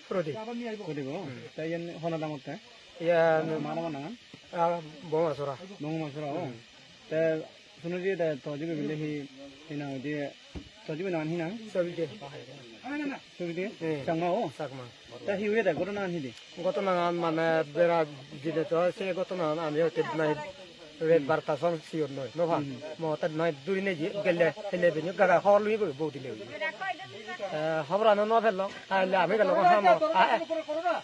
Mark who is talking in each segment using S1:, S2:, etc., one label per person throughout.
S1: Prodi.
S2: Kodigo. Tayen hona damotte.
S1: Ya
S2: Mana mana.
S1: bom asura.
S2: Nong masura o. Te sunuji te tojibe bile hi hina odi tojibe nan hina.
S1: Sabide.
S2: Sugi changma o.
S1: Sakma.
S2: Ta hi uye da gorona hi di.
S1: Gotona মানে বেরা দিতে তো সে গতনা আমি হতে নাই red বার্তা song sure নয় নভা মত নয় দুই নে গেলে হেলে বেনি গাগা হলই বউ দিলে হবরানো ন ফেললো আইলে আমি গেল হাম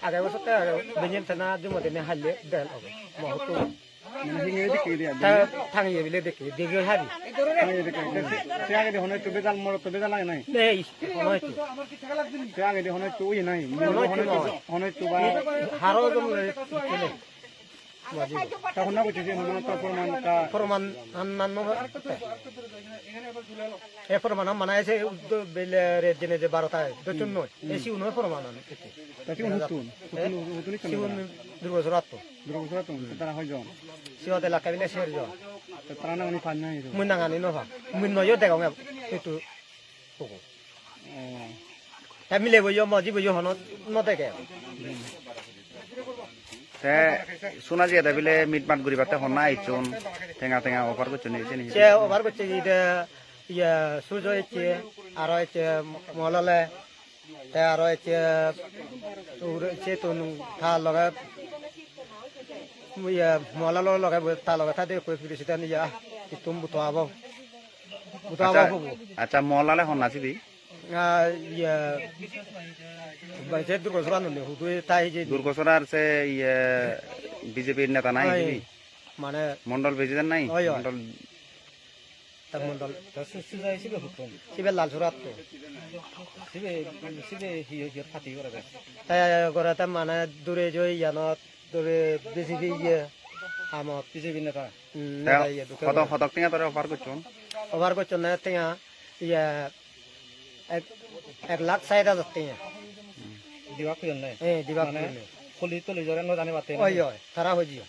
S1: আগে বসতে বেনিন তেনা জুমতে নে হালে দেল হবে মহতো
S2: Mana hi ngi dikki di
S1: তা
S2: adi.
S1: থাঙিয়ে বিলে দেখি দিগে হাবি
S2: Ngi dikki. Se age di hona tu bedal moro tu bedal nai.
S1: নেই নয় তো
S2: Se age di hona tu uye nai. Hona tu ba.
S1: হারো জম কেলে মাজি
S2: Ta hona ko chije hona to porman ka.
S1: প্রমাণ আন্নান এ প্রমাণ মানে এসে বেলে রে দিনে যে 12টায় দচুন নয় এসি উনো প্রমাণ আনে
S2: Ta ti hutun. Hutun ni
S1: সিউন
S2: kan.
S1: দুর্গসরাত
S2: Duro sura tu. Ta hoy jon.
S1: সিওতে লাকা বিলে শের জ
S2: Ta trana ni pan nai.
S1: মুনাঙানি নভা মুন নয় দেগাও এটু কোকো
S2: Oh.
S1: তা মিলে বইও মজি বইও হন ন দেখে
S3: te suna je da bile mit mat guri batte honna ichun tenga tenga offer ko chuni chini
S1: সে ওভার করছে ইদে ইয়া সূর্য এচে আর এচে মলালে তে আর এচে উরে চে তুন থা লগা ইয়া মলালো লগা তা লগা থা দে কই ফিরিসিতা নিয়া তুম বুতোয়াবো বুতোয়াবো
S3: acha molale honna sibi
S1: ইয়া বাইছে দুর্গসরান নে হুদু তাই যে
S3: durgosorar se ye bjp neta nai sibi
S1: মানে
S3: mondol president nai
S1: Oi, oi.
S3: mondol
S1: তার মন্ডল
S2: Sida sibe hutun.
S1: সিবে লাল সুরাত তো
S2: Sibe hi khati kora ga.
S1: তাই করে তা মানে দূরে জই ইয়ানত দূরে বেশি দিয়ে আমত
S2: Bijebi neta.
S3: khotok khotok tinga tore offer ko chun
S1: over করছো না তিয়া ইয়া 1,60,000 তিয়া
S2: Diwa kuyon nai.
S1: দিবা
S2: Kuli tuli jore no jane batte.
S1: ওই ওই তারা হইজিও